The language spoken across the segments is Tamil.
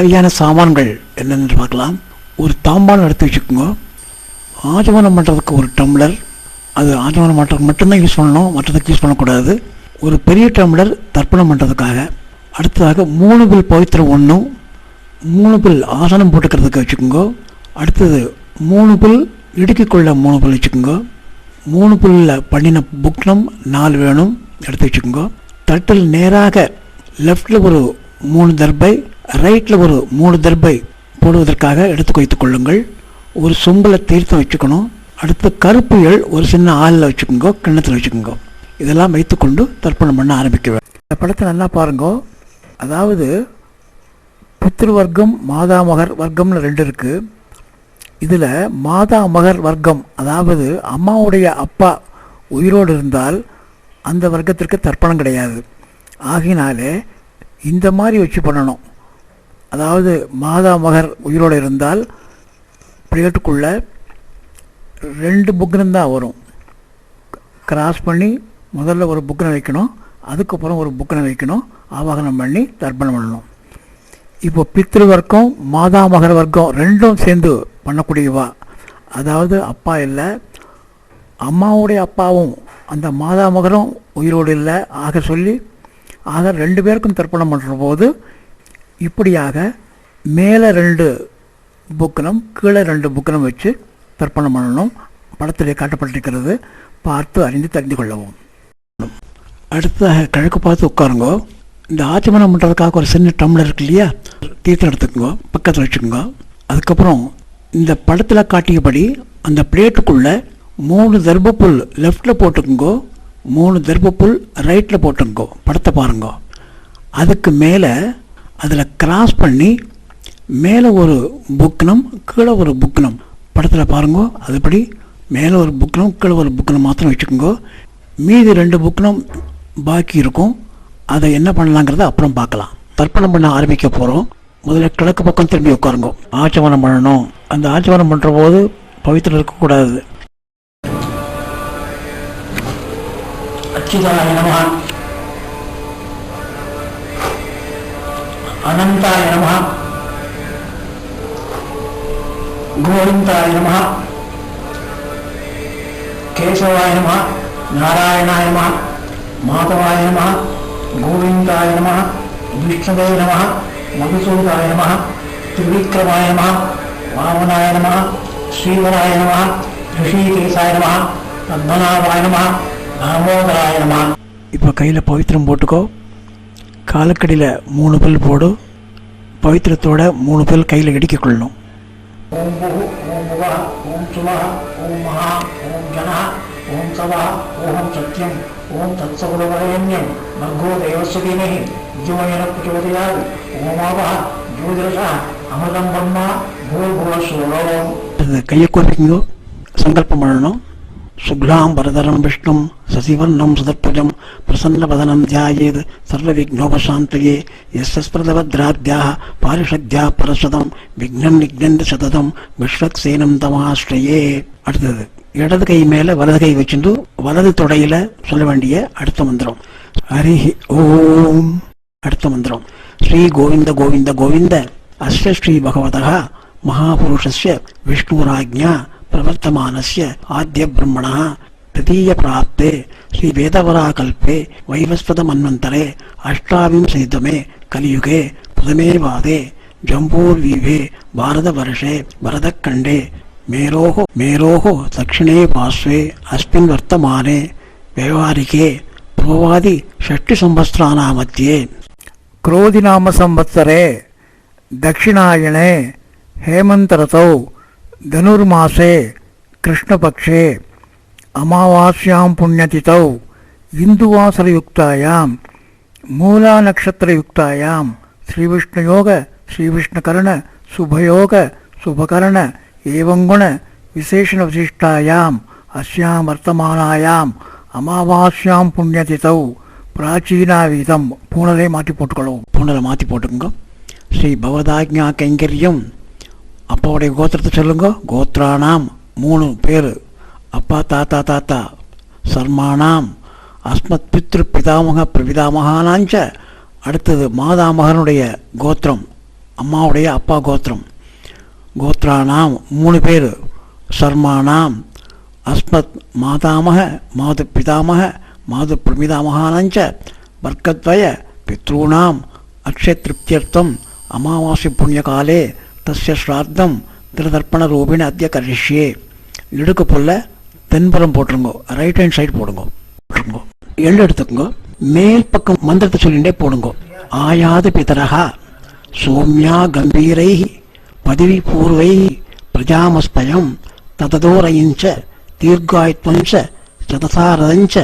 தேவையான சாமான்கள் என்னென்று பார்க்கலாம். ஒரு தாம்பாளம் எடுத்து வச்சுக்கோங்க. ஆஜமனம் பண்ணுறதுக்கு ஒரு டம்ளர், அது ஆஜமனம் பண்ணுறதுக்கு மட்டும்தான் யூஸ் பண்ணணும், மற்றதுக்கு யூஸ் பண்ணக்கூடாது. ஒரு பெரிய டம்ளர் தர்ப்பணம் பண்ணுறதுக்காக. அடுத்ததாக 3 பில் பவித்திரம் 1, 3 பில் ஆசனம் போட்டுக்கிறதுக்கு வச்சுக்கோங்க. அடுத்தது 3 பில் இடுக்கிக்குள்ள 3 பில் வச்சுக்கோங்க. 3 பில்லில் பண்ணின புக்னம் 4 வேணும், எடுத்து வச்சுக்கோங்க. தட்டில் நேராக லெஃப்டில் ஒரு 3 தர்பை, ரைட்டில் ஒரு 3 தர்பை போடுவதற்காக எடுத்து வைத்துக் கொள்ளுங்கள். ஒரு சொம்பில் தீர்த்தம் வச்சுக்கணும். அடுத்து கருப்பு எள் ஒரு சின்ன ஆளில் வச்சுக்கோங்க, கிண்ணத்தில் வச்சுக்கோங்க. இதெல்லாம் வைத்துக்கொண்டு தர்ப்பணம் பண்ண ஆரம்பிக்க வேண்டும். இந்த படத்தை நல்லா பாருங்க. அதாவது புத்திரு வர்க்கம் மாதாமகர் வர்க்கம்னு 2 இருக்குது. இதில் மாதாமகர் வர்க்கம், அதாவது அம்மாவுடைய அப்பா உயிரோடு இருந்தால் அந்த வர்க்கத்திற்கு தர்ப்பணம் கிடையாது. ஆகினாலே இந்த மாதிரி வச்சு பண்ணணும். அதாவது மாதாமகர் உயிரோடு இருந்தால் பிளேட்டுக்குள்ளே 2 புக்னம் தான் வரும். கிராஸ் பண்ணி முதல்ல ஒரு புக்கனை வைக்கணும், அதுக்கப்புறம் ஒரு புக்கனை வைக்கணும், ஆவாகனம் பண்ணி தர்ப்பணம் பண்ணணும். இப்போ பித்ரு வர்க்கம் மாதாமகர் வர்க்கம் 2ம் சேர்ந்து பண்ணக்கூடியவா. அதாவது அப்பா இல்லை, அம்மாவுடைய அப்பாவும் அந்த மாதாமகரும் உயிரோடு இல்லை ஆக சொல்லி 2 பேருக்கும் தர்ப்பணம் பண்ணுற போது இப்படியாக மேலே 2 புக்கனம் கீழே 2 புக்கனம் வச்சு தர்ப்பணம் பண்ணணும். படத்திலே காட்டப்பட்டிருக்கிறது, பார்த்து அறிந்து தெரிந்து கொள்ளவும். அடுத்ததாக கிழக்கு பார்த்து உட்காருங்க. இந்த ஆச்சமனம் பண்ணுறதுக்காக ஒரு சின்ன டம்ளர் இருக்கு இல்லையா, தீர்த்தம் எடுத்துக்கோங்க, பக்கத்தில் வச்சுக்கோங்க. அதுக்கப்புறம் இந்த படத்தில் காட்டியபடி அந்த பிளேட்டுக்குள்ளே 3 தர்பப்புல் லெஃப்டில் போட்டுக்குங்கோ, 3 தர்பப்புல் ரைட்டில் போட்டுங்கோ. படத்தை பாருங்க. அதுக்கு மேலே அதில் கிராஸ் பண்ணி மேலே ஒரு புக்னம் கீழே ஒரு புக்னம். படத்தில் பாருங்க. அதுபடி மேலே ஒரு புக்னம் கீழே ஒரு புக்னம் மாத்திரம் வச்சுக்கோங்க. மீதி 2 புக்னம் பாக்கி இருக்கும். அதை என்ன பண்ணலாங்கிறத அப்புறம் பார்க்கலாம். தர்ப்பணம் பண்ண ஆரம்பிக்க போகிறோம். முதல்ல கிழக்கு பக்கம் திரும்பி உட்காருங்க. ஆச்சமனம் பண்ணணும். அந்த ஆச்சமனம் பண்ணுற போது பவித்திரம் இருக்கக்கூடாது. அச்சுதாய நமஹ, அனந்தாய நமஹ, கோவிந்தாய நமஹ, கேசவாய நமஹ, நாராயணாய நமஹ, மாதவாய நமஹ, கோவிந்தாய நமஹ, விஷ்ணவே நமஹ, மதுசூதாய நமஹ, திரிவிக்ரமாய நமஹ, வாமனாய நமஹ, ஸ்ரீவராய நமஹ, ரிஷிகேசாய நமஹ, பத்மநாபாய நமஹ, தாமோதராய நமஹ. இப்போ கையில் பவித்திரம் போட்டுக்கோ. காலக்கடியில் 3 பில் போடு. பவித்திரத்தோட 3 பில் கையில் இடிக்க கொள்ளணும். ஓம் புகு, ஓம் புவா, ஓம் சுவா, ஓம் மகா, ஓம் ஜனா, ஓம் சவா, ஓம் சத்யம், ஓம் தத்சகுலவரேண்யம், மர்கோ தேவஸ்வதீமஹி, விஜயன பிரச்சோதயாத், ஓமாவா, ஜோதிரசா, அமிர்தம் பிரம்மா, பூர்புவ சுவரோம். கையை கோர்ப்பிங்கோ, சங்கல்பம் பண்ணணும். சுக்லாம் பரதரம் விஷ்ணும் சசிவர்ணம் சதத்வஜம் பிரசன்னவதனம் தியாயேத் சர்வவிக்னோபசாந்தயே யஸ்ஸ்பிரதவத்ராத்யாः பாரிஷத்யாः பரஸ்வதம் விக்னம் நிக்னந்தி சததம் விஸ்வக்சேனம் தமாஸ்ரயே. அடுத்தது இடது கை மேலே வலது கை வச்சுட்டு வலது தொடையில் சொல்ல வேண்டிய அடுத்த மந்திரம் ஹரி ஓம். அடுத்த மந்திரம் ஸ்ரீ கோவிந்த கோவிந்த கோவிந்த அஸ்ய ஸ்ரீ பகவதः மகாபுருஷஸ்ய விஷ்ணுராஜ்ஞா பிரவர்த்தமானஸ்ய ஆத்ய பிரம்மணः तृतीय प्राप्ते श्री वेदवराकल्पे वैवस्वत मन्वन्तरे अष्टाविंशतितमे कलियुगे प्रथमे वादे जम्बूर्वीभे भारतवर्षे भरतखण्डे मेरोः दक्षिणे पार्श्वे अस्मिन् वर्तमाने व्यवहारिके पूर्वादि षष्टिसंवत्सराणां मध्ये क्रोधिनाम संवत्सरे दक्षिणायने हेमन्तऋतौ धनुर्मासे कृष्णपक्षे अमावास्यां पुण्यतिथौ इंदुवासरयुक्तायां मूला नक्षत्रयुक्तायां श्रीविष्णुयोग श्रीविष्णुकर्ण शुभयोग शुभकर्ण एवं गुण विशेषण विशिष्टायाम् अस्यां वर्तमानायां अमावास्यां पुण्यतिथौ प्राचीनावीदं पूणले माति पोट्टुकोल्लुम. पूणले माति पोट्टुकोंगा. श्री भवदाज्ञा கைங்கரியம். அப்பாவுடைய கோத்திரத்தை சொல்லுங்க. கோத்ரானாம் 3 பேர். அப்பா தாத்தா தாத்தா சர்மானாம் அஸ்மத் பித்ரு பிதாமக பிரபிதாமகானாஞ்ச. அடுத்தது மாதாமகனுடைய கோத்திரம் அம்மாவுடைய அப்பா கோத்திரம். கோத்ரானாம் 3 பேர். சர்மானாம் அஸ்மத் மாதாமக மாது பிதாமக மாது பிரமிதாமகானஞ்ச வர்க்கத்வய பித்ருணாம் அக்ஷய திருப்தியர்த்தம் அமாவாசை புண்ணியகாலே தஸ்ய ஸ்ராத்தம் திருதர்ப்பண ரூபிணி அத்திய கரிஷ்யே. இடுக்கு போல தென்புறம் போட்டுருங்கோ, ரைட் ஹேண்ட் சைடு போடுங்க. எள்ளு எடுத்துக்கோங்க, மேல் பக்கம் மந்திரத்தை சொல்லிகிட்டே போடுங்க. ஆயாது பிதரகா சோம்யா கம்பீரை பதவி பூர்வை பிரஜாமஸ்பயம் தததோரயிஞ்ச தீர்காயுத்வஞ்ச சதசாரதஞ்ச.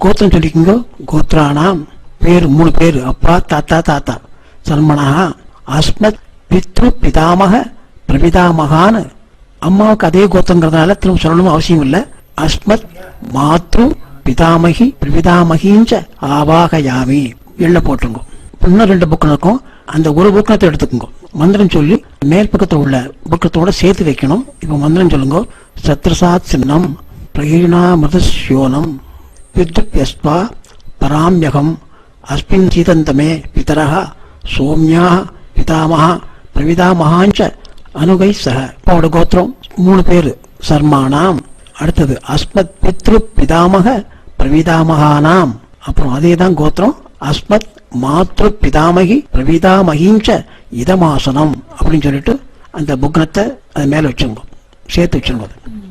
கோத்திரம் சொல்லிக்கோங்க. கோத்ரானாம் பேர் 3 பேர், அப்பா தாத்தா தாத்தா. சர்மணா அஸ்மத் பித்ரு பிதாமக பிரபிதாமகான்னு. அம்மாவுக்கு அதே கோத்திரங்கிறதுனால திரும்ப சொல்லணும் அவசியம் இல்லை. அஸ்மத் மாத்ரு பிதாமகி பிரபிதாமகிஞ்ச ஆவாகயாமி. எள்ள போட்டுருங்க. இன்னும் 2 புக்கம் இருக்கும், அந்த ஒரு புக்கத்தை எடுத்துக்கோங்க. மந்திரம் சொல்லி மேல் பக்கத்தில் உள்ள புக்கத்தோட சேர்த்து வைக்கணும். இப்போ மந்திரம் சொல்லுங்க. சத்ரசாத் சின்னம் பிரகீணாமிருதஸ்யோனம் வித்யுப்யஸ்வா பராம்யகம் அஸ்மின் சீதந்தமே பிதரஹ சோம்யா பிதாமஹ பிரவிதாமகாஞ்ச அனுகை சக. அப்பாவோட கோத்திரம் 3 பேர். சர்மானாம். அடுத்தது அஸ்மத் பித்ரு பிதாமக பிரவிதாமகானாம். அப்புறம் அதே தான் கோத்திரம். அஸ்மத் மாத்ரு பிதாமகி பிரவிதாமகிஞ்ச இதமாசனம் அப்படின்னு சொல்லிட்டு அந்த புக்னத்தை அது மேல வச்சுங்க, சேர்த்து வச்சுங்க.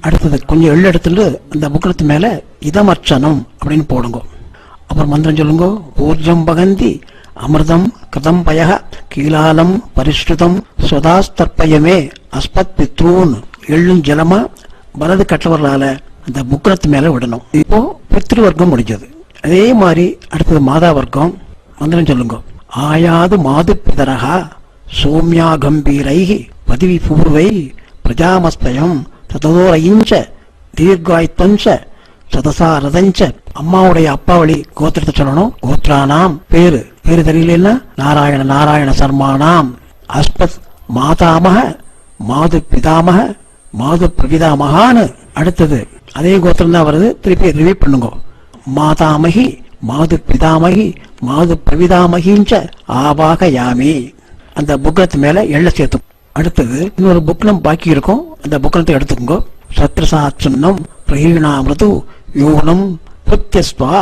அடுத்தது கொஞ்சம் எள்ளு எடுத்துட்டு அந்த புக்னத்து மேல இதமர்ச்சனம் அப்படின்னு போடுங்க. அப்புறம் மந்திரம் சொல்லுங்க. ஊர்ஜம் பகந்தி அமிர்தம் கிருதம் பய கீலாலம் பரிஷ்டுதம் ஸ்வதாஸ்தர்ப்பயமே அஸ்மத் பித்ரூன். எள்ளும் ஜலமா வலது கட்டவர்களால அந்த புக்னத்து மேல விடணும். இப்போ பித்ரு வர்க்கம் முடிஞ்சது. அதே மாதிரி அடுத்தது மாதா வர்க்கம். மந்திரம் சொல்லுங்க. ஆயாது மாது பிதரகா சோம்யா கம்பீரை பதவி பூர்வை பிரஜாமஸ்பயம் ததோரயிஞ்ச தீர்காயுத்வஞ்ச சதசாரதஞ்ச. அம்மாவுடைய அப்பா வழி கோத்திரத்தை சொல்லணும். கோத்ரானாம் பேரு தெரியலன்னா நாராயண நாராயண சர்மானாம் அஸ்மத் மாதாமக மாது பிதாமக மாது பிரபிதாமகான்னு. அடுத்தது அதே கோத்திரம் தான் வருது, திருப்பி ரிவீட் பண்ணுங்க. மாதாமகி மாது பிதாமகி மாது பிரவிதாமகிஞ்ச ஆவாகயாமி. அந்த புக்னத்து மேல எள்ள சேர்த்து. அடுத்தது இன்னொரு புக்னம் பாக்கி இருக்கும், அந்த புக்னத்தை எடுத்துக்கோங்க. சத்ரசாட்சன்னம் பிரகீணாமிருது யோனம் பிரத்யஸ்வா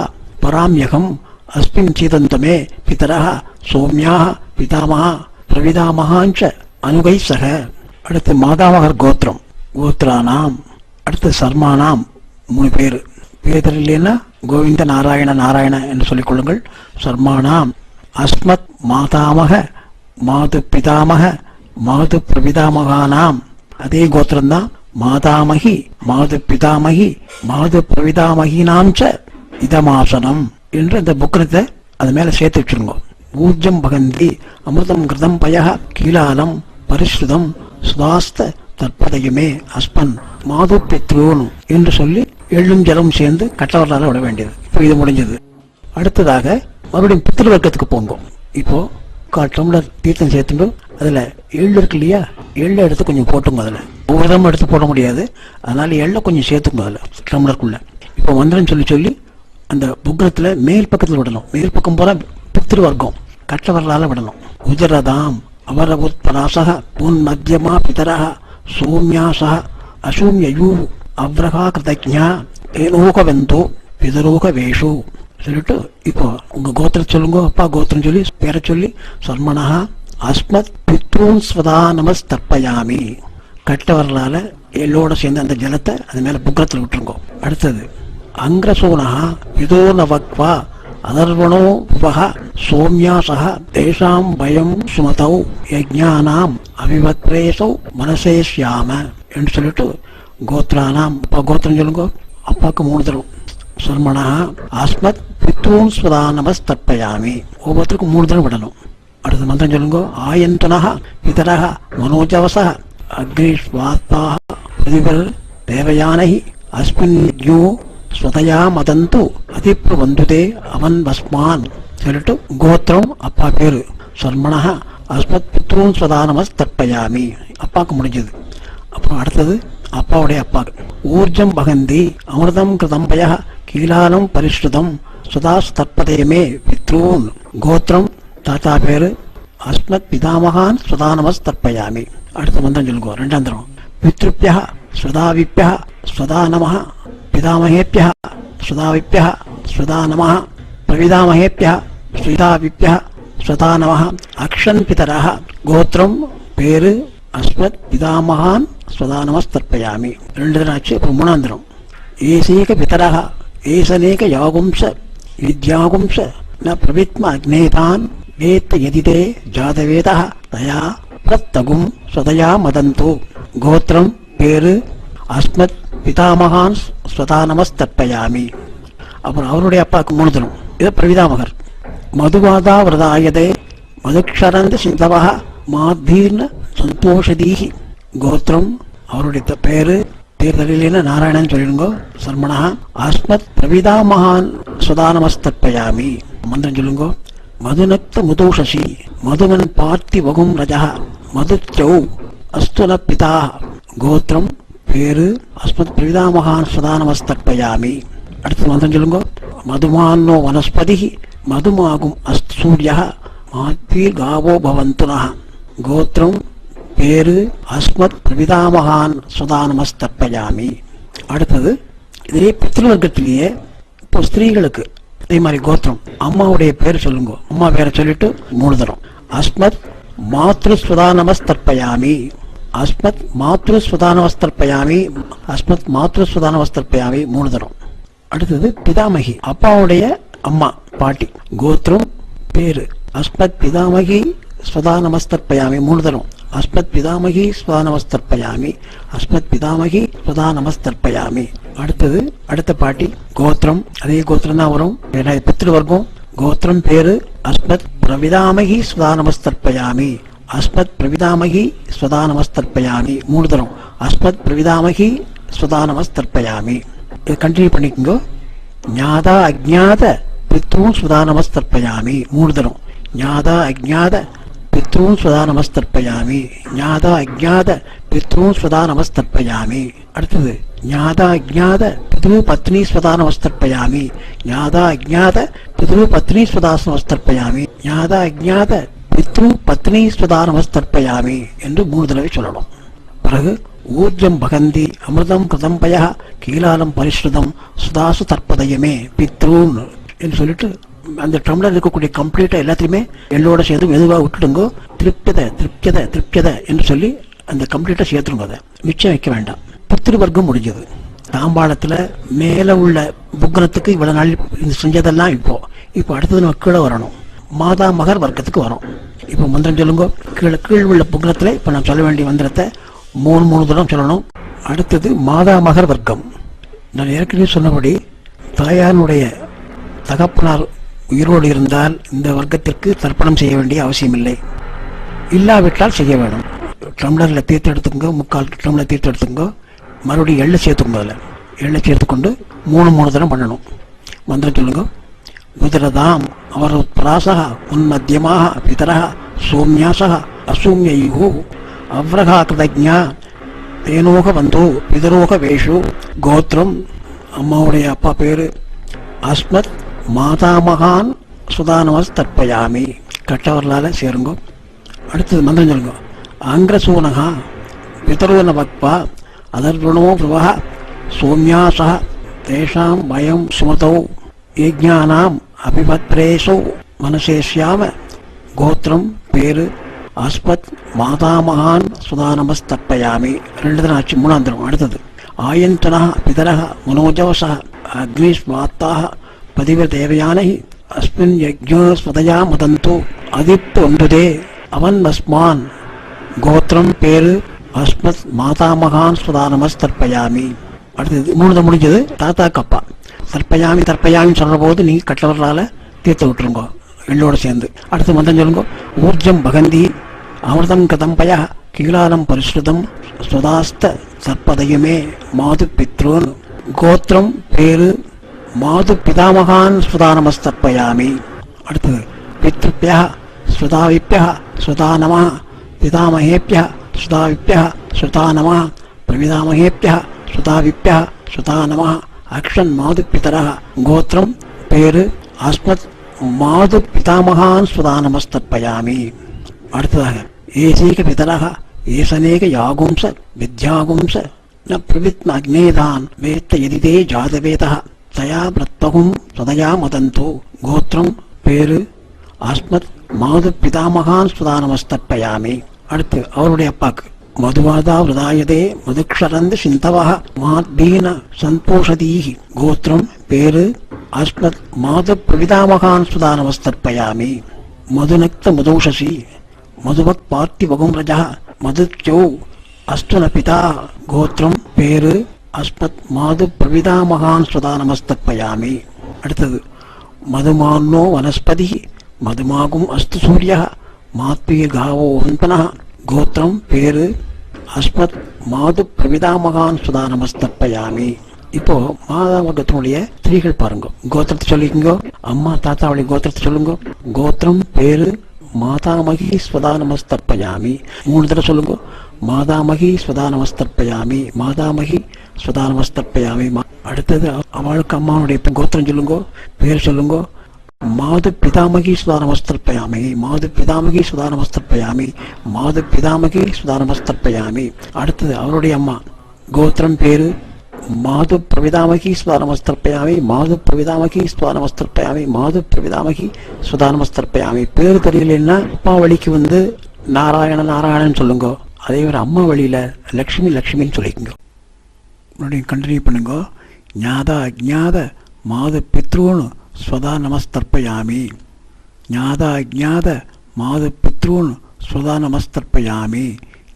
பராம்யகம் அஸ்மின் சீதந்தமே பிதரஹ சோம்யா பிதாமஹ பிரவிதாமகாஞ்ச அனுகை சக. அடுத்து மாதாமகர் கோத்திரம். கோத்ரானாம். அடுத்து சர்மானாம் 3 பேர். பேர் இல்லைன்னா கோவிந்த நாராயண நாராயண என்று சொல்லிக் கொள்ளுங்கள். சர்மானாம் அஸ்மத் மாதாமக மாது பிதாமக மாது பிரபிதாமகானாம். அதே கோத்திரம்தான். மாதாமகி மாது பிதாமகி மாது பிரவிதாமகினாம் ச இதமாசனம் என்று அந்த புக்கனத்தை அது மேல சேர்த்து வச்சிருங்க. ஊர்ஜம் பகந்தி அமிர்தம் கிருதம் பய கீலாலம் பரிஷ்ருதம் சுதாஸ்த தற்பதையுமே அஸ்மன் மாது பித்ரூன் என்று சொல்லி எள்ளும் ஜலம் சேர்ந்து கட்டவர்களால் விட வேண்டியது. இப்போ இது முடிஞ்சது. அடுத்ததாக மறுபடியும் பித்திரு வர்க்கத்துக்கு போங்க. இப்போ 1/4 டம்ளர் தீர்த்தம் சேர்த்துட்டு அதுல எள்ளு இருக்கு இல்லையா, எள்ளை எடுத்து கொஞ்சம் போட்டுங்க. அதுல ஒவ்வொரு தரம் எடுத்து போட முடியாது, அதனால எள்ளை கொஞ்சம் சேர்த்துங்க அதுல டம்ளருக்குள்ள. இப்போ மந்திரம் சொல்லி அந்த புக்னத்துல மேல் பக்கத்தில் விடணும். மேல் பக்கம் போற பித்திரு வர்க்கம் கட்டவர்களால விடணும். உஜரதாம் அவரபுத் பராசக புன் மத்தியமா பிதரஹ சோம்யாசக அசூம்யயூ அவ்ரகா கிருதஜ்ஞா ஏனோகவெந்தோ பிதரோக வேஷு சொல்லிட்டு இப்போ உங்க கோத்திரம் சொல்லுங்க. அப்பா கோத்திரம் சொல்லி பேரை சொல்லி சர்மணா அஸ்மத் பித்ரூன் ஸ்வதா நமஸ்தர்ப்பயாமி. கட்டவர்களால எல்லோட சேர்ந்து அந்த ஜலத்தை அது மேல புக்கத்தில் விட்டுருங்க. அடுத்தது அங்கிரசோனா இதோ நவக்வா அதர்வணோ புவஹ சோம்யாசக தேசாம் பயம் சுமதௌ யஜ்ஞானாம் அவிவத்ரேசௌ மனசே ஸ்யாம என்று சொல்லிட்டு கோத்ரானாம். அப்பா கோத்திரம் சொல்லுங்க. அப்பாவுக்கு 3 தடவை. சர்மணா அஸ்மத் பித்ரூன் ஸ்வதா நமஸ்தர்ப்பயாமி. ஒவ்வொருத்தருக்கும் 3 தடவை விடணும். அடுத்த மந்திரம் சொல்லுங்க. ஆயந்தனஹ பிதரஹ மனோஜவசஹ அக்னிஷ்வாத்பாஹ பிரதிபல் தேவயானஹி அஸ்மின் யஜ்ஞோ ஸ்வதயா மதந்து அதிப்பு வந்துதே அவன் பஸ்மான் சொல்லிட்டு கோத்திரம் அப்பா பேரு சர்மணஹ அஸ்மத் பித்ரூன் ஸ்வதா நமஸ்தர்ப்பயாமி. அப்பாவுக்கு முடிஞ்சது. அப்புறம் அடுத்தது அப்பாவுடைய அப்பா. ஊர்ஜம் பகந்தி அமிர்தம் கிருதம் பய கீலாலம் பரிஷ்ருதம் சுதாஸ் தற்பதயமே பித்ரூன். கோத்திரம் தாத்தா பேரு அஸ்மத் பிதாமகான் ஸ்வதா நமஸ்தர்ப்பயாமி. அடுத்த மந்திரம் சொல்லுங்க, ரெண்டாந்திரம். பித்ருப்யா ஸ்வதாவிப்யா ஸ்வதா நமஹ, பிதாமகேப்யா ஸ்வதாவிப்யா ஸ்வதா நமஹ, பிரவிதாமகேப்யா ஸ்வதாவிப்யா ஸ்வதா நமஹ, அக்ஷன் பிதரஹ, கோத்திரம் பேரு அஸ்மத் பிதாமகான் ஸ்வதா நமஸ்தர்ப்பயாமி. ரெண்டு தினம் ஆச்சு. இப்போ மூணாந்திரம். ஏசேக பிதரஹ ஏசனேக யாகும்ச வித்யாகும்ச ந பிரவித்ம அக்னேதான் வேத்த யதிதே ஜாதவேதः தயா பிரத்தகும் ஸ்வதயா மதந்து, கோத்திரம் பேரு அஸ்மத் பிதாமகான் ஸ்வதா நமஸ்தர்ப்பயாமி. அப்புறம் அவருடைய அப்பாவுக்கு மூணு தினம். இது பிரவிதாமகர். மதுவாதா விரதாயதே மதுக்ஷரந்த சிந்தவः மாத்தீர்ண சந்தோஷதீஹி, கோத்திரம் அவருடைய பேரு தேர்தலில் நாராயணன் சொல்லிடுங்கோ. சர்மணா அஸ்மத் பிரவிதாமகான் ஸ்வதா நமஸ்தர்ப்பயாமி. மந்திரம் சொல்லுங்கோ. மதுநக்த முதோஷசி மதுமன் பார்த்தி வகும் ரஜா மதுச்சௌ அஸ்துன பிதா, கோத்திரம் பேரு அஸ்மத் பிரவிதாமகான் ஸ்வதா நமஸ்தர்ப்பயாமி. அடுத்த மந்திரம் சொல்லுங்கோ. மதுமானோ வனஸ்பதி மதுமாகும் அஸ்து சூரிய மாத்தீர் காவோ பவந்துனः, கோத்திரம் பேரு அஸ்மத் பிரவிதாமகான் ஸ்வதா நமஸ்தர்ப்பயாமி. அடுத்தது இதே பித்ருவர்க்கத்திலேயே இப்போ ஸ்திரீகளுக்கு அதே மாதிரி கோத்திரம் அம்மாவுடைய பேர் சொல்லுங்க. அம்மா பேரை சொல்லிட்டு மூணு தரம். அஸ்மத் மாத்ரு ஸ்வதா நமஸ்தர்ப்பயாமி, அஸ்மத் மாத்ரு ஸ்வதா நமஸ்தர்ப்பயாமி, அஸ்மத் மாத்ரு ஸ்வதா நமஸ்தர்ப்பயாமி மூணு தரம். அடுத்தது பிதாமகி அப்பாவுடைய அம்மா பாட்டி, கோத்திரம் பேரு அஸ்மத் பிதாமகி ஸ்வதா நமஸ்தர்ப்பயாமி மூணு தரம். அஸ்மத் பிதாமகி ஸ்வதா நமஸ்தர்ப்பயாமி, அஸ்மத் பிதாமகி ஸ்வதா நமஸ்தர்ப்பயாமி. அடுத்தது அடுத்த பாட்டி கோத்திரம் அதே கோத்திரம் தான் வரும், பித்ருவர்க்கம். கோத்திரம் பேரு அஸ்மத் பிரவிதாமகி ஸ்வதா நமஸ்தர்ப்பயாமி, அஸ்மத் பிரவிதாமகி ஸ்வதா நமஸ்தர்ப்பயாமி மூணு தரம். அஸ்மத் பிரவிதாமகி ஸ்வதா நமஸ்தர்ப்பயாமி. இது கண்டினியூ பண்ணிக்கோங்க. ஞாதா அஜ்ஞாத பித்ருன் ஸ்வதா நமஸ்தர்ப்பயாமி மூணு தரம். ஞாதா அஜ்ஞாத பித்ருன் ஸ்வதா நமஸ்தர்ப்பயாமி, ஞாதா அஜ்ஞாத பித்ருன் ஸ்வதா நமஸ்தர்ப்பயாமி. அடுத்தது ஞாதா அஜ்ஞாத பித்ரு பத்னி ஸ்வதா நமஸ்தர்ப்பயாமி, ஞாதா அஜ்ஞாத பித்ரு பத்னி ஸ்வதா நமஸ்தர்ப்பயாமி, ஞாதா அஜ்ஞாத பித்ரு பத்னி ஸ்வதா நமஸ்தர்ப்பயாமி என்று மூணு தடவை சொல்லணும். பிறகு ஊர்ஜம் பகந்தி அமிர்தம் கிருதம்பய கீலாலம் பரிஸ்ருதம் சுதாசு தற்பதயமே பித்ரூன் என்று சொல்லிட்டு அந்த டம்ளர் இருக்கக்கூடிய கம்ப்ளீட்டா எல்லாத்தையுமே எள்ளோட சேர்த்து மெதுவாக விட்டுடுங்கோ. திருப்தியத திருப்தியத திருப்தியத என்று சொல்லி அந்த கம்ப்ளீட்டா சேர்த்துருங்க. அதை மிச்சம் வைக்க வேண்டாம். பித்ருவர்க்கம் முடிஞ்சது. தாம்பாளத்துல மேல உள்ள புக்கனத்துக்கு இவ்வளவு நாள் செஞ்சதெல்லாம் இப்போ அடுத்தது நம்ம கீழே வரணும். மாதா மகர் வர்க்கத்துக்கு வரும். இப்போ மந்திரம் சொல்லுங்க. கீழ் உள்ள புக்கனத்துல இப்ப நான் சொல்ல வேண்டிய மந்திரத்தை மூணு தூரம் சொல்லணும். அடுத்தது மாதா மகர் வர்க்கம். நான் ஏற்கனவே சொன்னபடி தாயாருடைய தகப்பனார் உயிரோடு இருந்தால் இந்த வர்க்கத்திற்கு தர்ப்பணம் செய்ய வேண்டிய அவசியம் இல்லை. இல்லாவிட்டால் செய்ய வேணும். டம்ளர்ல தீர்த்து எடுத்துக்கோ, முக்கால் டம்ளர் தீர்த்து எடுத்துக்கோ, மறுபடியும் எள்ளு சேர்த்துக்கோங்க. அதில் எள்ளை சேர்த்துக்கொண்டு மூணு தரம் பண்ணணும். மந்திரம் சொல்லுங்க. குதிரதாம் அவர் பிராசக உன்மத்தியமாக பிதரக சோம்யாசக அசூமியோ அவ்ரகா கிருதஜா தேனோக வந்தோ பிதரோக வேஷு, கோத்திரம் அம்மாவுடைய அப்பா பேரு அஸ்மத் மாதாமகான் சுதா நமஸ்தர்ப்பயாமி. கட்டவர்களால சேருங்க. அடுத்தது மந்திரம் சொல்லுங்க. அங்கிரசூனகா பிதரோன பக்வா அதர்வணோ பிரவஹ சோம்யாசா தேஷாம் பயம் சுமதௌ யஜ்ஞானாம் அபிபத்ரேசௌ மனசேஷ்யாம, கோத்திரம் பேரு அஸ்மத் மாதாமகான் சுதா நமஸ்தர்ப்பயாமி ரெண்டு தினம் ஆச்சு. மூணாந்திரம். அடுத்தது ஆயந்தனா பிதரக மனோஜவச அக்னிஸ்வாத்தாக பதிவ தேவயானை அஸ்மின் யஜ்ஞோ ஸ்வதயா மதந்தோ அதிப்து ஒன்றுதே அவன் மஸ்மான், கோத்திரம் பேரு அஸ்மத் மாதாமகான் ஸ்வதா நமஸ்தர்ப்பயாமி. அடுத்தது மூணு தான் முடிஞ்சது. தாத்தா கப்பா தர்ப்பயாமி தர்ப்பயாமின்னு சொல்ற போது நீங்க கட்டவர்களால தீர்த்து விட்டுருங்க எள்ளோட சேர்ந்து. அடுத்து மந்திரம் சொல்லுங்க. ஊர்ஜம் பகந்தி அமிர்தம் கதம்பய கீலாலம் பரிஸ்ருதம் ஸ்வதாஸ்த சர்ப்பதயமே மாது பித்ரோன், கோத்திரம் பேரு மாது பிதாமகான் ஸ்வதா நமஸ்தர்ப்பயாமி. அடுத்தது பித்ருப்யா ஸ்வதாவிப்யா ஸ்வதா நமः, பிதாமகேப்யா ஸ்வதாவிப்யா ஸ்வதா நமः, பிரவிதாமகேப்யா ஸ்வதாவிப்யா ஸ்வதா நமः, அக்ஷன் மாது பிதரः, கோத்திரம் பேரு அஸ்மத் மாது பிதாமகான் ஸ்வதா நமஸ்தர்ப்பயாமி. அடுத்ததாக ஏசேக பிதரஹ ஏசனேக யாகும்ச வித்யாகும்ச ந பிரவித்ம அக்னேதான் வேத்த எதிதே ஜாதவேதஹ தயா பிரத்வகும் சதயா மதந்தோ கோத்திரம் பேரு அஸ்மத் மாது பிதாமகான் சுதானமஸ்தர்ப்பயாமி. அடுத்து அவருடைய அப்பாக்கு மதுவாதா விரதாயதே மதுக்ஷரந்து சிந்தவஹ மாத்பீன சந்தோஷதீஹி கோத்திரம் பேரு அஸ்மத் மாது பிரவிதாமகான் சுதானமஸ்தர்ப்பயாமி. மதுநக்த மதோஷசி மதுவக் பார்த்திவகும் ரஜா மதுச்சோ அஸ்துன பிதா கோத்திரம் பேரு அஸ்மத் மாது பிரவிதாமகான் சுதானமஸ்தர்ப்பயாமி. அடுத்தது மதுமானோ வனஸ்பதி மதுமாகும் அஸ்து சூரிய மாத்வீர் காவோ ஹன்பன கோத்திரம் பேரு அஸ்மத் மாது பிரவிதாமகான் சுதானமஸ்தர்ப்பயாமி. இப்போ மாதாமகத்தினுடைய ஸ்திரீகள் பாருங்க. கோத்திரத்தை சொல்லிக்கோங்க. அம்மா தாத்தாவுடைய கோத்திரத்தை சொல்லுங்க. கோத்திரம் பேரு மாதாமகி ஸ்வதானமஸ்தர்ப்பயாமி. 3 தடவை சொல்லுங்க. மாதாமகி ஸ்வதானமஸ்தர்ப்பயாமி, மாதாமகி ஸ்வதானமஸ்தர்ப்பயாமி. அடுத்தது அவளுக்கு அம்மாவுடைய கோத்திரம் சொல்லுங்க, பேர் சொல்லுங்க. மாது பிதாமகி சுதானமஸ்தர்ப்பயாமி, மாது பிதாமகி சுதானமஸ்தர்ப்பயாமி, மாது பிதாமகி சுதானமஸ்தர்ப்பயாமி. அடுத்தது அவருடைய அம்மா கோத்திரம் பேரு மாது பிரவிதாமகி சுதானமஸ்தர்ப்பயாமி, மாது பிரவிதாமகி சுதானமஸ்தர்ப்பயாமி, மாது பிரவிதாமகி சுதானமஸ்தர்ப்பயாமி. பேரு தெரியலன்னா அப்பா வழிக்கு நாராயணன் சொல்லுங்க. அதே மாதிரி அம்மா வழியில லக்ஷ்மி லக்ஷ்மின்னு சொல்லிக்கோங்க. மறுபடியும் கண்டினியூ பண்ணுங்க. ஞாதா அஜ்ஞாத மாது பித்ருன்னு ஸ்வதா நமஸ்தர்ப்பயாமி, ஞாதா அஜ்ஞாத மாது பித்ருன்னு ஸ்வதா நமஸ்தர்ப்பயாமி,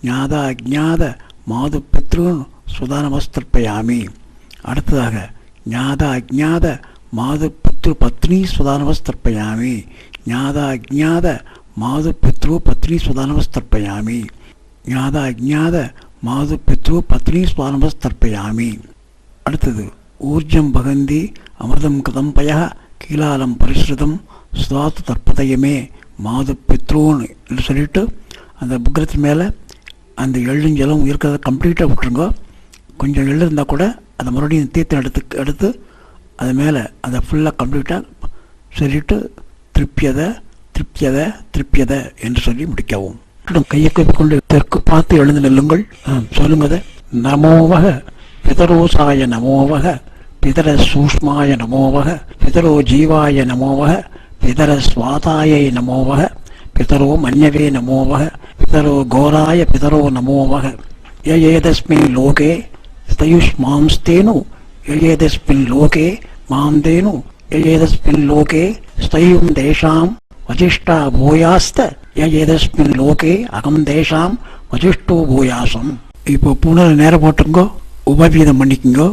ஞாதா அஜ்ஞாத மாது பித்ருன்னு ஸ்வதா நமஸ்தர்ப்பயாமி. அடுத்ததாக ஞாதா அஜ்ஞாத மாது பித்ரு பத்னி ஸ்வதா நமஸ்தர்ப்பயாமி, ஞாதா அஜ்ஞாத மாது பித்ரு பத்னி ஸ்வதா நமஸ்தர்ப்பயாமி, ஞாதா அஜ்ஞாத மாது பித்ரு பத்னி ஸ்வதா நமஸ்தர்ப்பயாமி. அடுத்தது ஊர்ஜம் பகந்தி அமிர்தம் கிருதம் பய கீழாலம் பரிசுதம் சுதாத்து தற்பதயமே மாது பித்ருன்னு என்று சொல்லிட்டு அந்த புக்கிரத்து மேலே அந்த எள்ளும் ஜலம் இருக்கிறத கம்ப்ளீட்டாக விட்டுருங்க. கொஞ்சம் எள்ளு இருந்தால் கூட அதை மறுபடியும் தீர்த்தம் எடுத்து அது மேலே அதை ஃபுல்லாக கம்ப்ளீட்டாக சொல்லிட்டு திருப்பியத என்று சொல்லி முடிக்கவும். கையை கொண்டு தெற்கு பார்த்து எழுந்து நெல்லுங்கள். சொல்லுங்க. நமோவக பிதரோசாய நமோவக பிதர சூஷ்மாய நமோவக பிதரோ ஜீவாய நமோவக பிதர ஸ்வாதாயை நமோவக பிதரோ மன்யவே நமோவக பிதரோ கோராய பிதரோ நமோவக யேதஸ்மின் லோகே ஸ்தயுஷ்மாம்ஸ்தேனு யேதஸ்மின் லோகே மாம்தேனு யேதஸ்மின் லோகே ஸ்தயும் தேஷாம் வசிஷ்டா பூயாஸ்த யேதஸ்மின் லோகே அகம் தேஷாம் வசிஷ்டோ பூயாசம். இப்போ புனர நேரம் போட்டுங்கோ, உபவீதம் பண்ணிக்கோங்க.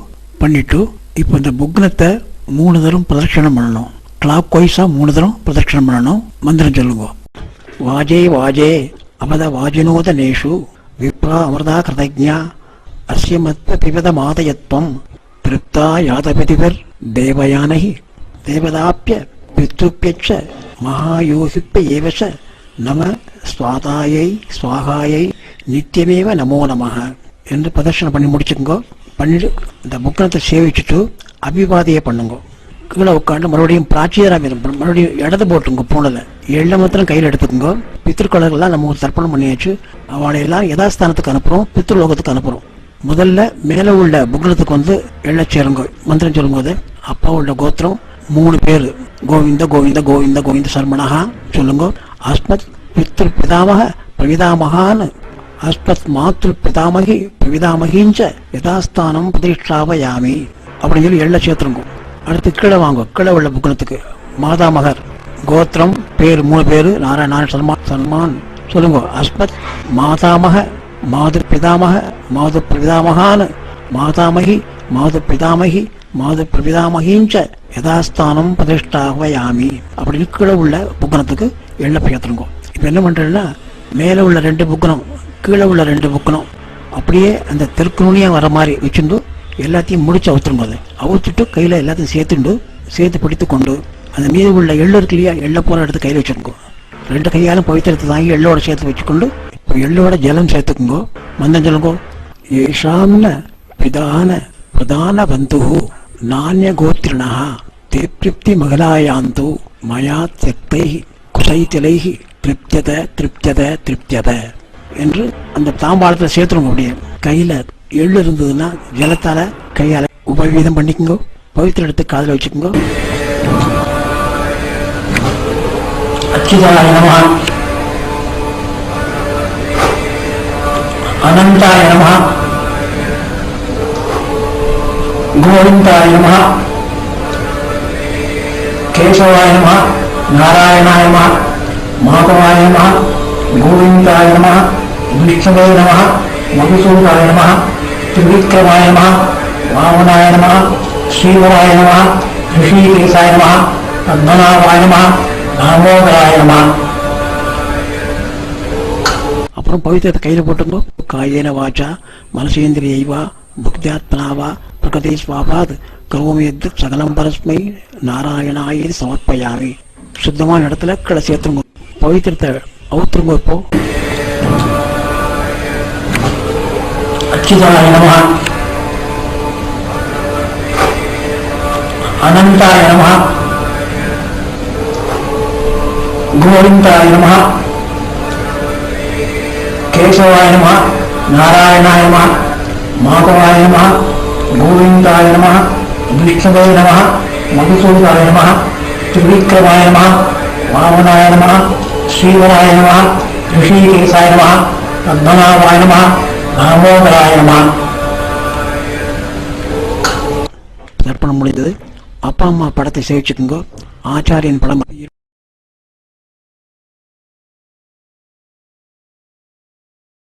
பண்ணிட்டு இப்போ இந்த புக்னத்தை 3 தரம் பிரதட்சணம் பண்ணணும். கிளாக் வைஸா 3 தரம் பிரதட்சணம் பண்ணணும். மந்திரம் சொல்லுங்க. வாஜே வாஜே அமத வாஜினோத நேஷு விப்ரா அமிர்தா கிருதஜ்ஞா அஸ்ய மத்வ பிபத மாதயத்வம் திருப்தா யாதபதிவர் தேவயானஹி தேவதாப்பிய பித்ருப்யச்ச மகாயோகிப்ப ஏவச நம ஸ்வாதாயை ஸ்வாகாயை நித்தியமேவ நமோ நமஹ என்று பிரதர்ஷனம் பண்ணி முடிச்சுக்கோங்க. பண்ணிட்டு இந்த புக்கனத்தை சேவிச்சுட்டு அபிவாதியை பண்ணுங்க. கீழே உட்காந்து மறுபடியும் பிராச்சியராமிதம் மறுபடியும் இடது போட்டுங்க. பூனில் எள்ள மாத்திரம் கையில் எடுத்துக்கோங்க. பித்ருக்கலர்கள்லாம் நம்ம தர்ப்பணம் பண்ணியாச்சு. அவளையெல்லாம் யதாஸ்தானத்துக்கு அனுப்புகிறோம், பித்ருலோகத்துக்கு அனுப்புகிறோம். முதல்ல மேலே உள்ள புக்னத்துக்கு எள்ள சேருங்க. மந்திரம் சொல்லும்போது அப்பாவோட கோத்திரம் 3 பேர் கோவிந்த கோவிந்த கோவிந்த கோவிந்த சர்மணஹா சொல்லுங்க. அஸ்மத் பித்ரு பிதாமக பிரவிதாமகான்னு அஸ்மத் மாத்ரு பிதாமகி பிரவிதாமகிஞ்ச யதாஸ்தானம் பிரதிஷ்டாவயாமி அப்படின்னு சொல்லி எள்ள சேர்த்துருங்க. அடுத்து கீழே வாங்க. கீழே உள்ள புக்கணத்துக்கு மாதாமகர் கோத்திரம் பேர் 3 பேர் நாராயண சல்மான் சொல்லுங்க. அஸ்மத் மாதாமக மாது பிதாமக மாது பிரவிதாமகான்னு மாதாமகி மாது பிதாமகி மாது பிரவிதாமகிஞ்ச யதாஸ்தானம் பிரதிஷ்டாவயாமி அப்படின்னு கீழே உள்ள புக்கணத்துக்கு எள்ள சேர்த்துருங்க. இப்போ என்ன பண்ணுறேன்னா மேலே உள்ள 2 புக்கணம் கீழே உள்ள 2 புக்கணம் அப்படியே அந்த தெற்கு நுனியாக வர மாதிரி வச்சுட்டு எல்லாத்தையும் முடிச்சு அவுத்துருங்க. அதை அவுத்துட்டு கையில் எல்லாத்தையும் சேர்த்து பிடித்து கொண்டு அந்த மீது உள்ள எள்ளு இருக்கு இல்லையா, எள்ளை போல எடுத்து கையில் வச்சுருங்க. 2 கையாலும் பவித்திரத்தை தாங்கி எள்ளோட சேர்த்து வச்சுக்கொண்டு இப்போ எள்ளோட ஜலம் சேர்த்துக்குங்கோ. மந்தம் சொல்லுங்கோ. ஏஷாம்ன பிதான பிரதான பந்து நானிய கோத்திரிணா தேப்திருப்தி மகளாயாந்து மயா தியக்தை குசைத்திலை திருப்தியத திருப்தியத திருப்தியத என்று அந்த தாம்பாளத்தில் சேர்த்துருங்க. அப்படியே கையில் எள்ளு இருந்ததுன்னா ஜலத்தால் கையால் உபவீதம் பண்ணிக்கோங்க. பவித்திர எடுத்து காதில் வச்சுக்கோங்க. அச்சுதாய நமஹ, அனந்தாய நமஹ, கோவிந்தாய நமஹ, கேசவாய நமஹ, நாராயணாய நமஹ, மாதவாய நமஹ, கோவிந்தாய நமஹ, விஷ்ணுவே நமஹ, மதுசூதாய நமஹ, திரிவிக்ரமாய நமஹ, வாமனாய நமஹ, ஸ்ரீவராய நமஹ, ரிஷிகேசாய நமஹ, பத்மநாபாய நமஹ, தாமோதராய நமஹ. அப்புறம் பவித்திரத்தை கையில் போட்டுங்க. காயேன வாச்சா மனசேந்திரியைவா புக்தியாத்மனாவா பிரகதேஸ்வாபாத் கரோமி யத் சகலம் பரஸ்மை நாராயணாய சமர்ப்பயாமி. சுத்தமான இடத்துல கடை சேர்த்துருங்க. பவித்திரத்தை அவுத்துருங்க. இப்போ அச்சுதாய நமஹ, அனந்தாய நமஹ, கோவிந்தாய நமஹ, கேசவாய நமஹ, நாராயணாய நமஹ, மாதவாய நமஹ, கோவிந்தாய நமஹ, விஷ்ணுவே நமஹ, மதுசூதாய நமஹ, திரிவிக்ரமாய நமஹ, வாமனாய நமஹ, ஸ்ரீவராய நமஹ, ரிஷிகேசாய நமஹ, பத்மநாபாய நமஹ, தாமோதராய நமஹ. தர்ப்பணம் முடிந்தது. அப்பா அம்மா படத்தை சேவிச்சுக்குங்க. ஆச்சாரியன் படம்